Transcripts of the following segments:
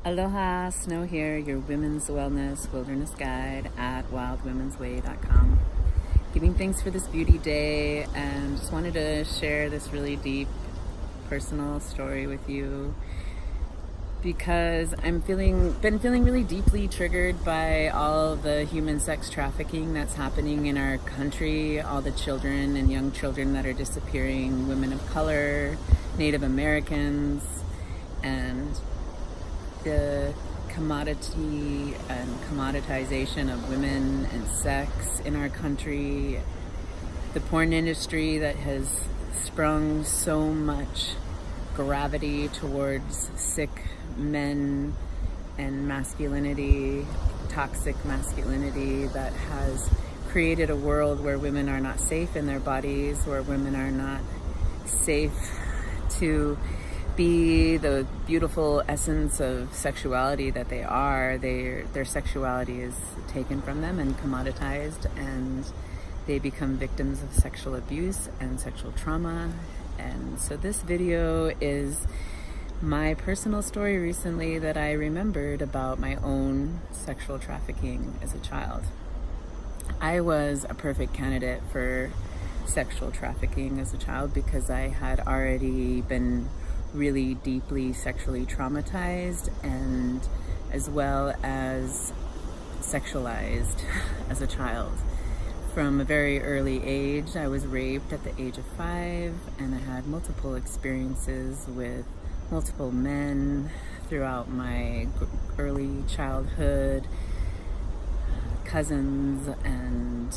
Aloha, Snow here, your Women's Wellness Wilderness Guide at wildwomensway.com. Giving thanks for this beauty day, and just wanted to share this really deep personal story with you because been feeling really deeply triggered by all the human sex trafficking that's happening in our country, all the children and young children that are disappearing, women of color, Native Americans, and the commodity and commoditization of women and sex in our country, the porn industry that has sprung so much gravity towards sick men and masculinity, toxic masculinity that has created a world where women are not safe in their bodies, where women are not safe to be the beautiful essence of sexuality that they are. Their sexuality is taken from them and commoditized, and they become victims of sexual abuse and sexual trauma. And so this video is my personal story recently that I remembered about my own sexual trafficking as a child. I was a perfect candidate for sexual trafficking as a child because I had already been really deeply sexually traumatized and as well as sexualized as a child. From a very early age, I was raped at the age of 5, and I had multiple experiences with multiple men throughout my early childhood, cousins and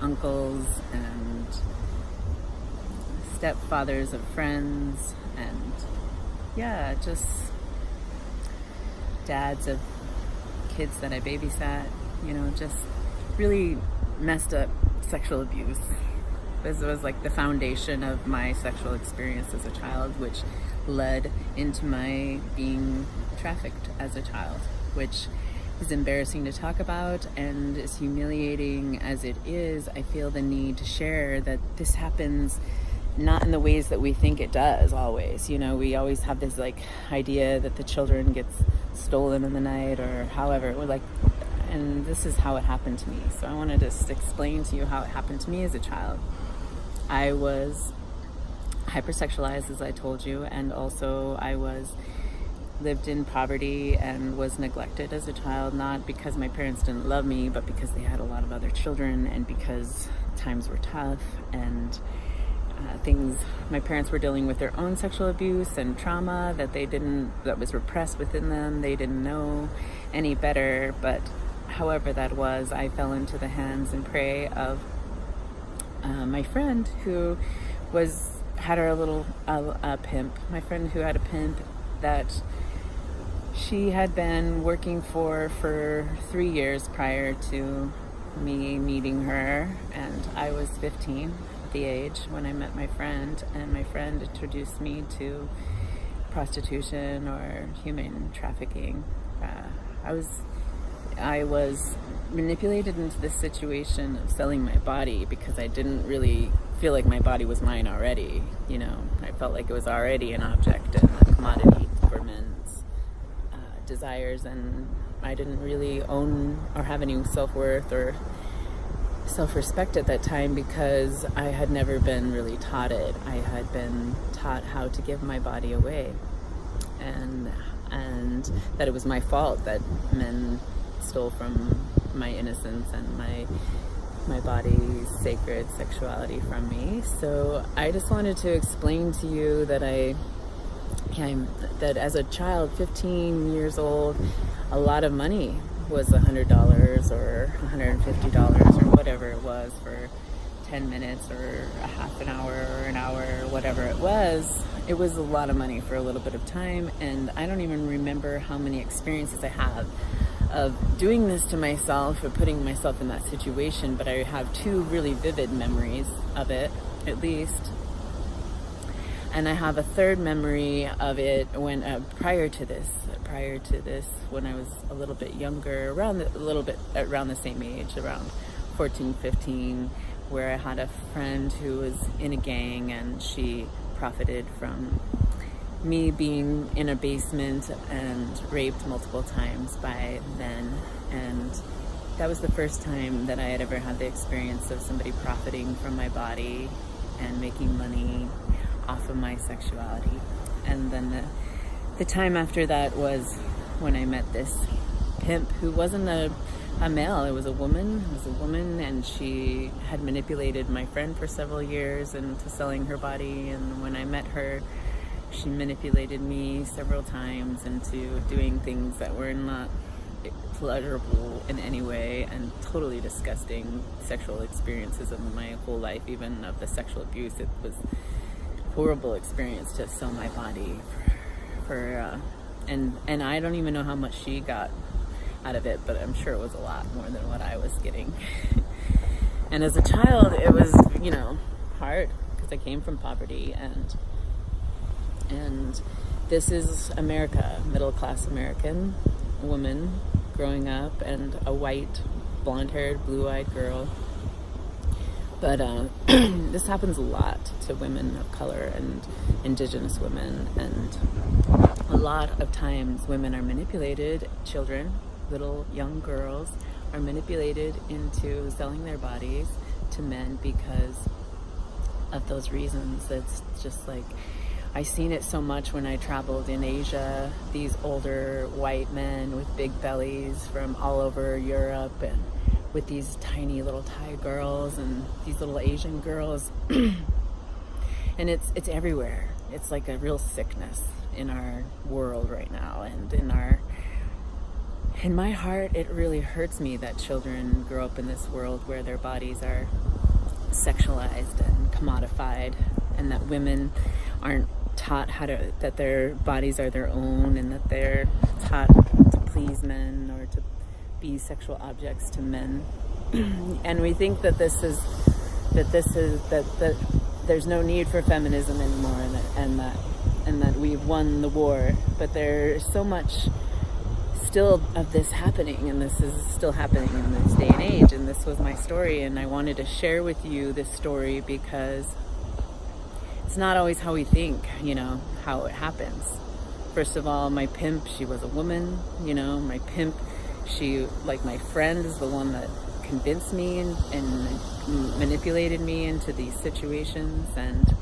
uncles and stepfathers of friends, and just dads of kids that I babysat, just really messed up sexual abuse. This was like the foundation of my sexual experience as a child, which led into my being trafficked as a child, which is embarrassing to talk about, and as humiliating as it is, I feel the need to share that this happens not in the ways that we think it does always. We always have this idea that the children gets stolen in the night or however, and this is how it happened to me. So I wanted to just explain to you how it happened to me as a child. I was hypersexualized, as I told you, and also I lived in poverty and was neglected as a child, not because my parents didn't love me, but because they had a lot of other children and because times were tough and my parents were dealing with their own sexual abuse and trauma that was repressed within them. They didn't know any better, but however that was, I fell into the hands and prey of my friend who had her little pimp. My friend who had a pimp that she had been working for 3 years prior to me meeting her, and I was 15 at the age when I met my friend, and my friend introduced me to prostitution or human trafficking. I was manipulated into this situation of selling my body because I didn't really feel like my body was mine already. I felt like it was already an object and a commodity for men's desires, and I didn't really own or have any self-worth or self-respect at that time because I had never been really taught it. I had been taught how to give my body away, and that it was my fault that men stole from my innocence and my body's sacred sexuality from me. So I just wanted to explain to you that that as a child, 15 years old, a lot of money was $100 or $150 or whatever it was for 10 minutes or a half an hour or an hour or whatever it was. It was a lot of money for a little bit of time, and I don't even remember how many experiences I have of doing this to myself or putting myself in that situation, but I have 2 really vivid memories of it, at least. And I have a third memory of it when prior to this, when I was a little bit younger, around the same age, around 14, 15, where I had a friend who was in a gang and she profited from me being in a basement and raped multiple times by men. And that was the first time that I had ever had the experience of somebody profiting from my body and making money off of my sexuality. And then the time after that was when I met this pimp who wasn't a male, it was a woman. It was a woman, and she had manipulated my friend for several years into selling her body. And when I met her, she manipulated me several times into doing things that were not pleasurable in any way, and totally disgusting sexual experiences of my whole life, even of the sexual abuse. It was a horrible experience to sell my body and I don't even know how much she got out of it, but I'm sure it was a lot more than what I was getting. And as a child, it was, hard because I came from poverty, and this is America, middle-class American woman growing up, and a white, blonde-haired, blue-eyed girl. But this happens a lot to women of color and indigenous women, and a lot of times women are manipulated, children, little young girls are manipulated into selling their bodies to men because of those reasons. It's just like, I seen it so much when I traveled in Asia, these older white men with big bellies from all over Europe, and with these tiny little Thai girls and these little Asian girls. And it's everywhere. It's like a real sickness in our world right now, and in my heart, it really hurts me that children grow up in this world where their bodies are sexualized and commodified, and that women aren't taught that their bodies are their own, and that they're taught to please men or to be sexual objects to men. And we think that there's no need for feminism anymore, and that we've won the war. But there's so much still of this happening, and this is still happening in this day and age. And this was my story, and I wanted to share with you this story because it's not always how we think, how it happens. First of all, my pimp, she was a woman, my pimp, she, like my friend, is the one that convinced me and manipulated me into these situations, and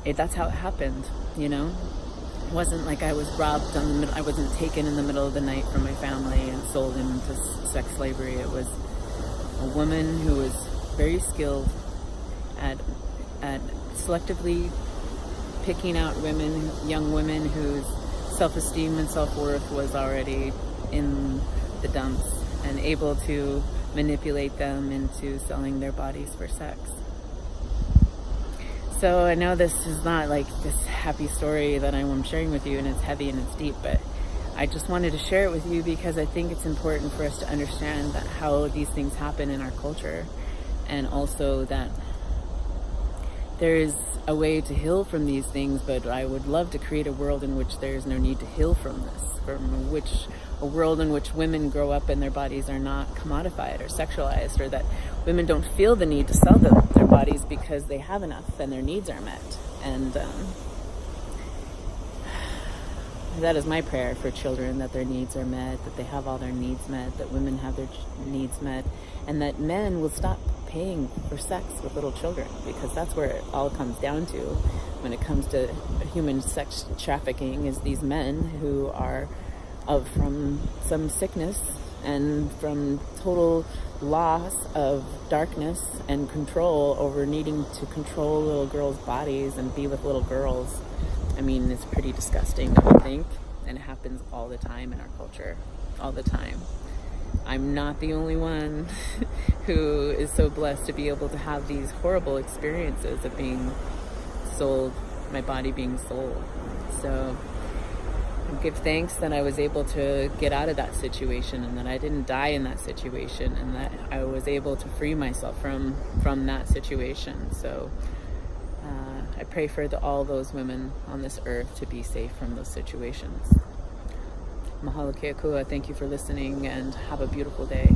that's how it happened, It wasn't like I was robbed I wasn't taken in the middle of the night from my family and sold into sex slavery. It was a woman who was very skilled at selectively picking out women, young women whose self-esteem and self-worth was already in the dumps, and able to manipulate them into selling their bodies for sex. So I know this is not like this happy story that I'm sharing with you, and it's heavy and it's deep, but I just wanted to share it with you because I think it's important for us to understand that how these things happen in our culture, and also that there is a way to heal from these things. But I would love to create a world in which there is no need to heal from this, a world in which women grow up and their bodies are not commodified or sexualized, or that women don't feel the need to sell their bodies because they have enough and their needs are met. And that is my prayer for children, that their needs are met, that they have all their needs met, that women have their needs met, and that men will stop paying for sex with little children, because that's where it all comes down to when it comes to human sex trafficking, is these men who are from some sickness and from total loss of darkness and control over needing to control little girls' bodies and be with little girls. I mean, it's pretty disgusting, don't you think? And it happens all the time in our culture, all the time. I'm not the only one who is so blessed to be able to have these horrible experiences of being sold, my body being sold. So give thanks that I was able to get out of that situation, and that I didn't die in that situation, and that I was able to free myself from that situation. So I pray for all those women on this earth to be safe from those situations. Mahalo ke akua. Thank you for listening, and have a beautiful day.